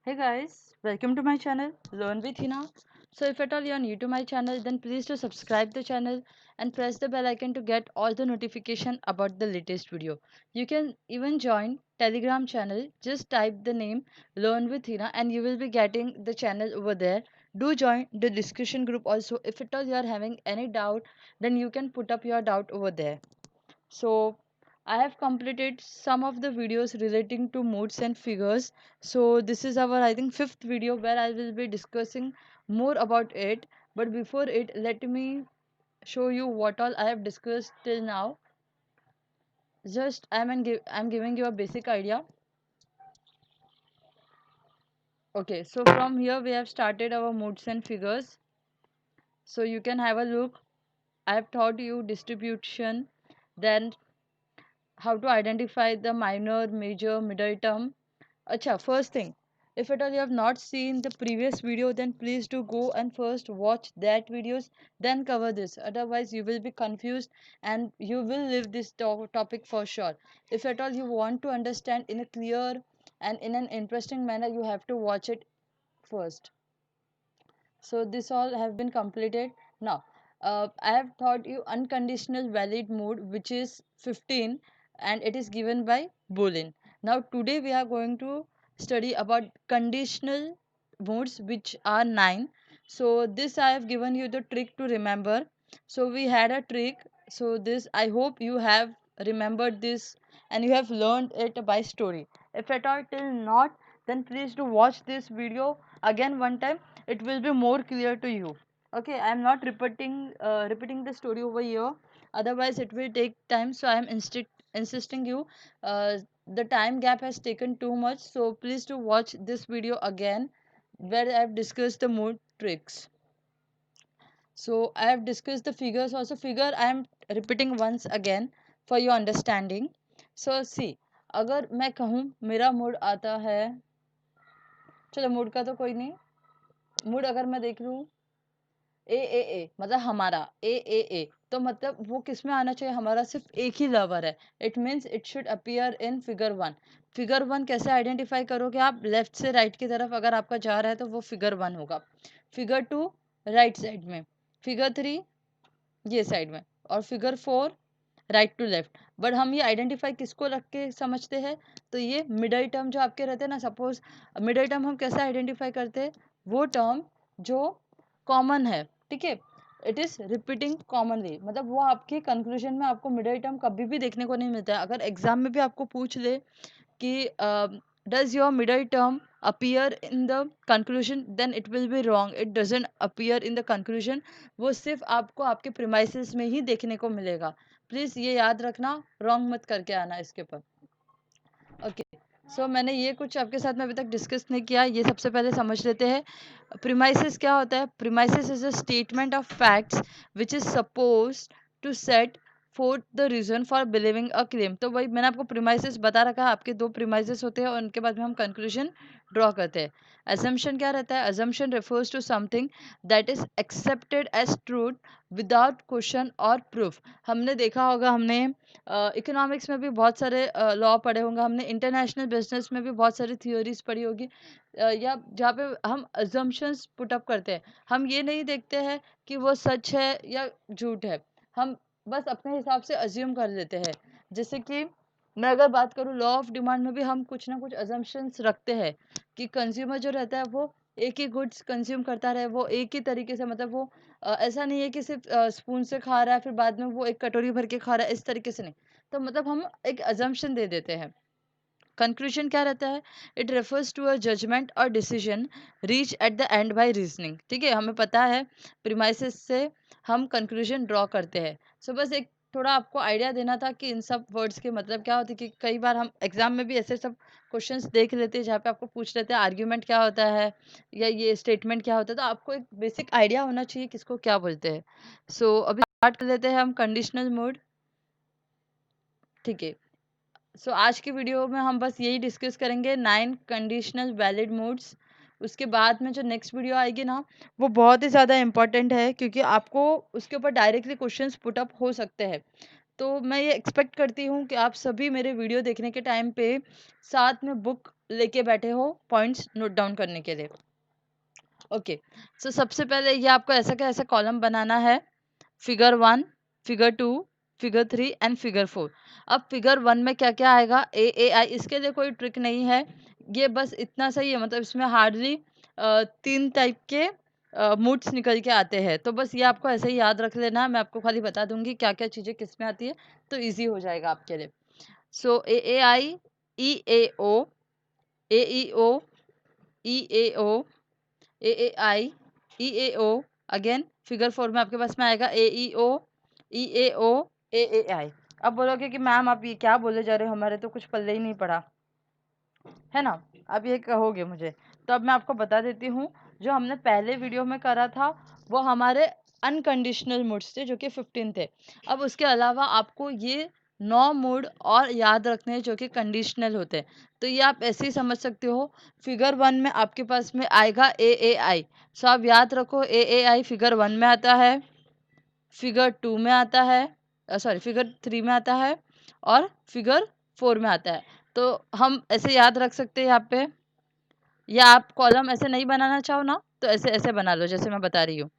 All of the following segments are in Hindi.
Hey guys, welcome to my channel Learn with Hina. So if at all you are new to my channel, then please do subscribe the channel and press the bell icon to get all the notification about the latest video. You can even join Telegram channel. Just type the name Learn with Hina and you will be getting the channel over there. Do join the discussion group also. If at all you are having any doubt, then you can put up your doubt over there. So I have completed some of the videos relating to modes and figures. So this is our I think fifth video where I will be discussing more about it. But before it, let me show you what all I have discussed till now. Just I'm giving you a basic idea. Okay, so from here we have started our modes and figures. So you can have a look. I have taught you distribution, then how to identify the minor, major, middle term. Acha, first thing, if at all you have not seen the previous video, then please do go and first watch that videos, then cover this. Otherwise, you will be confused and you will leave this topic for sure. If at all you want to understand in a clear and in an interesting manner, you have to watch it first. So this all have been completed. Now, I have taught you unconditional valid mode, which is 15, and it is given by Boolean. Now, today we are going to study about conditional modes, which are 9. So this I have given you the trick to remember. So we had a trick. So this I hope you have remembered this and you have learned it by story. If at all till not, then please do watch this video again one time. It will be more clear to you. Okay, I am not repeating the story over here, otherwise it will take time, so I am insisting you. The time gap has taken too much, so please to watch this video again where I have discussed the mood tricks. So I have discussed the figures also. Figure I am repeating once again for your understanding. So see, अगर मैं कहूँ मेरा मूड आता है, चलो मूड का तो कोई नहीं, मूड अगर मैं देख लूँ ए मतलब हमारा ए तो मतलब वो किस में आना चाहिए, हमारा सिर्फ एक ही लवर है. It means it should appear in figure one. Figure one कैसे आइडेंटिफाई करोगे आप, लेफ्ट से राइट की तरफ अगर आपका जा रहा है तो वो फिगर वन होगा. फिगर टू राइट साइड में, फिगर थ्री ये साइड में, और figure four right to left. But हम ये आइडेंटिफाई किसको रख के समझते हैं, तो ये मिडल टर्म जो आपके रहते हैं ना, सपोज मिडल टर्म हम कैसे आइडेंटिफाई करते हैं, वो टर्म जो कॉमन है, ठीक है, इट इज रिपीटिंग कॉमनली, मतलब वो आपके कंक्लूजन में आपको मिडल टर्म कभी भी देखने को नहीं मिलता है. अगर एग्जाम में भी आपको पूछ ले कि does your middle term appear in the conclusion, then it will be wrong. It doesn't appear in the conclusion. वो सिर्फ आपको आपके premises में ही देखने को मिलेगा. प्लीज ये याद रखना, रॉन्ग मत करके आना इसके ऊपर. ओके, सो मैंने ये कुछ आपके साथ में अभी तक डिस्कस नहीं किया, ये सबसे पहले समझ लेते हैं. प्रीमाइसिस क्या होता है. Premises is a statement of facts which is suppose to set for the reason for believing a claim. तो वही मैंने आपको प्रीमाइसिस बता रखा है, आपके दो प्रीमाइसिस होते हैं और उनके बाद में हम कंक्लूजन ड्रॉ करते हैं. assumption क्या रहता है. assumption refers to something that is accepted as truth without question और proof. हमने देखा होगा, हमने इकोनॉमिक्स में भी बहुत सारे लॉ पढ़े होंगे, हमने इंटरनेशनल बिजनेस में भी बहुत सारी थियोरीज पढ़ी होगी, या जहाँ पे हम अजम्पशंस पुट अप करते हैं. हम ये नहीं देखते हैं कि वो सच है या झूठ है, हम बस अपने हिसाब से अज्यूम कर लेते हैं. जैसे कि मैं अगर बात करूँ, लॉ ऑफ डिमांड में भी हम कुछ ना कुछ अजम्पशंस रखते हैं कि कंज्यूमर जो रहता है वो एक ही गुड्स कंज्यूम करता रहे, वो एक ही तरीके से, मतलब वो ऐसा नहीं है कि सिर्फ स्पून से खा रहा है फिर बाद में वो एक कटोरी भर के खा रहा है, इस तरीके से नहीं. तो मतलब हम एक अजम्पशन दे देते हैं. कंक्लूजन क्या रहता है. It refers to a judgement और decision reach at the end by reasoning. ठीक है, हमें पता है प्रीमाइसिस से हम कंक्लूजन ड्रॉ करते हैं. सो बस एक थोड़ा आपको आइडिया देना था कि इन सब वर्ड्स के मतलब क्या होते हैं, कि कई बार हम एग्जाम में भी ऐसे सब क्वेश्चंस देख लेते हैं जहाँ पे आपको पूछ लेते हैं आर्ग्यूमेंट क्या होता है या ये स्टेटमेंट क्या होता है, तो आपको एक बेसिक आइडिया होना चाहिए किसको क्या बोलते हैं. सो अभी स्टार्ट कर लेते हैं हम कंडीशनल मोड. ठीक है, सो आज की वीडियो में हम बस यही डिस्कस करेंगे 9 कंडीशनल वैलिड मोड्स. उसके बाद में जो नेक्स्ट वीडियो आएगी ना, वो बहुत ही ज़्यादा इंपॉर्टेंट है क्योंकि आपको उसके ऊपर डायरेक्टली क्वेश्चंस पुट अप हो सकते हैं. तो मैं ये एक्सपेक्ट करती हूँ कि आप सभी मेरे वीडियो देखने के टाइम पे साथ में बुक लेके बैठे हो पॉइंट्स नोट डाउन करने के लिए। ओके, सो सबसे पहले ये आपको ऐसा का ऐसा कॉलम बनाना है, figure 1, figure 2, figure 3 and figure 4। अब फिगर 1 में क्या क्या आएगा, ए ए आई, इसके लिए कोई ट्रिक नहीं है, ये बस इतना सही है, मतलब इसमें हार्डली 3 टाइप के मूड्स निकल के आते हैं, तो बस ये आपको ऐसे ही याद रख लेना है। मैं आपको खाली बता दूंगी क्या क्या चीज़ें किस में आती है, तो ईजी हो जाएगा आपके लिए। सो ए ए आई, ई ए ओ, ए ई ओ, ई ए ओ, ए ए आई, ई ए ओ, अगेन फिगर 4 में आपके पास में आएगा ए ई ओ, ई ए ओ, ए आई। अब बोलोगे कि मैम आप ये क्या बोले जा रहे हो, हमारे तो कुछ पल्ले ही नहीं पड़ा, है ना, अब ये कहोगे मुझे, तो अब मैं आपको बता देती हूँ। जो हमने पहले वीडियो में करा था वो हमारे अनकंडीशनल मूड्स थे, जो कि 15 थे। अब उसके अलावा आपको ये 9 मूड और याद रखने हैं जो कि कंडीशनल होते हैं। तो ये आप ऐसे ही समझ सकते हो, फिगर 1 में आपके पास में आएगा ए आई। सो आप याद रखो, ए आई फिगर 1 में आता है, फिगर 2 में आता है, सॉरी फिगर 3 में आता है, और फिगर 4 में आता है। तो हम ऐसे याद रख सकते हैं यहाँ पे, या आप कॉलम ऐसे नहीं बनाना चाहो ना, तो ऐसे ऐसे बना लो जैसे मैं बता रही हूँ।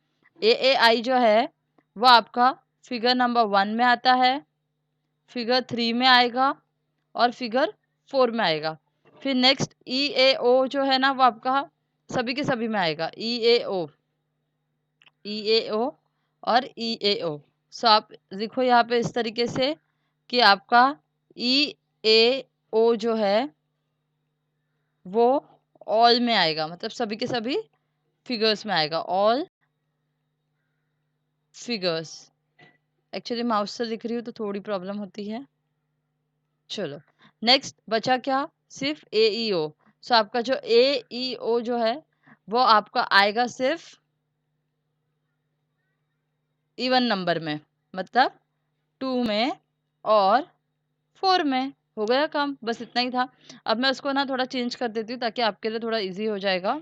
ए आई जो है वो आपका फिगर नंबर 1 में आता है, फिगर 3 में आएगा, और फिगर 4 में आएगा। फिर नेक्स्ट ई ए ओ जो है ना वो आपका सभी के सभी में आएगा, ई ए ओ, ई ए ओ और ई ए ओ। सो आप लिखो यहाँ पे इस तरीके से कि आपका ई ए ओ जो है वो ऑल में आएगा, मतलब सभी के सभी फिगर्स में आएगा, ऑल फिगर्स। एक्चुअली माउस से लिख रही हूँ तो थोड़ी प्रॉब्लम होती है। चलो, नेक्स्ट बचा क्या, सिर्फ ए ई ओ। सो आपका जो ए ई ओ जो है वो आपका आएगा सिर्फ इवन नंबर में, मतलब 2 में और 4 में। हो गया काम, बस इतना ही था। अब मैं उसको ना थोड़ा चेंज कर देती हूँ ताकि आपके लिए थोड़ा इजी हो जाएगा।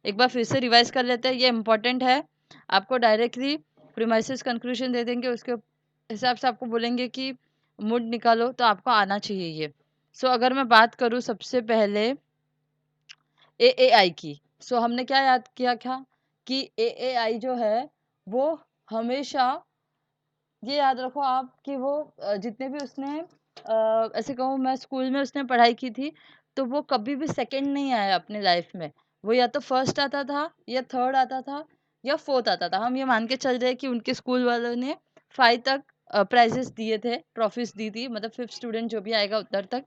एक बार फिर से रिवाइज कर लेते हैं, ये इंपॉर्टेंट है। आपको डायरेक्टली प्रीमाइसेस कंक्लूजन दे देंगे, उसके हिसाब से आपको बोलेंगे कि मूड निकालो, तो आपको आना चाहिए ये। सो अगर मैं बात करूँ सबसे पहले ए आई की, सो हमने क्या याद किया था कि ए आई जो है वो हमेशा, ये याद रखो आप कि वो जितने भी उसने ऐसे कहूँ मैं स्कूल में उसने पढ़ाई की थी, तो वो कभी भी सेकंड नहीं आया अपने लाइफ में। वो या तो फर्स्ट आता था, या थर्ड आता था, या फोर्थ आता था। हम ये मान के चल रहे हैं कि उनके स्कूल वालों ने 5 तक प्राइजेस दिए थे, ट्रॉफीज दी थी, मतलब 5th स्टूडेंट जो भी आएगा उधर तक।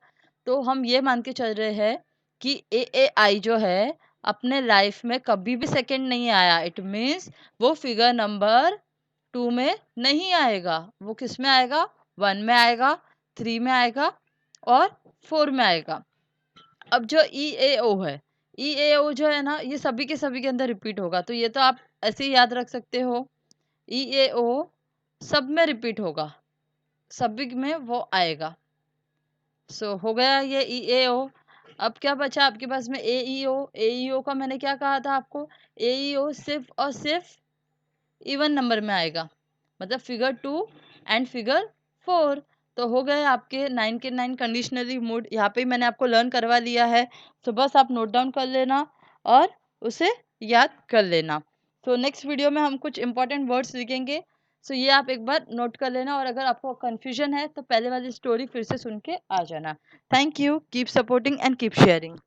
तो हम ये मान के चल रहे हैं कि ए आई जो है अपने लाइफ में कभी भी सेकंड नहीं आया। इट मीन्स वो फिगर नंबर 2 में नहीं आएगा, वो किस में आएगा, 1 में आएगा, 3 में आएगा, और 4 में आएगा। अब जो ई ए ओ है, ई ए ओ जो है ना ये सभी के सभी के अंदर रिपीट होगा, तो ये तो आप ऐसे ही याद रख सकते हो, ई ए ओ सब में रिपीट होगा, सभी में वो आएगा। सो हो गया ये ई ए ओ। अब क्या बचा आपके पास में, ए ई ओ। ए ई ओ का मैंने क्या कहा था आपको, ए ई ओ सिर्फ और सिर्फ इवन नंबर में आएगा, मतलब फिगर 2 एंड फिगर 4। तो हो गए आपके 9 के 9 कंडीशनली मूड, यहाँ पे ही मैंने आपको लर्न करवा लिया है। तो बस आप नोट डाउन कर लेना और उसे याद कर लेना। तो नेक्स्ट वीडियो में हम कुछ इंपॉर्टेंट वर्ड्स लिखेंगे। सो ये आप एक बार नोट कर लेना, और अगर आपको कंफ्यूजन है तो पहले वाली स्टोरी फिर से सुन के आ जाना। Thank you, keep supporting and keep sharing.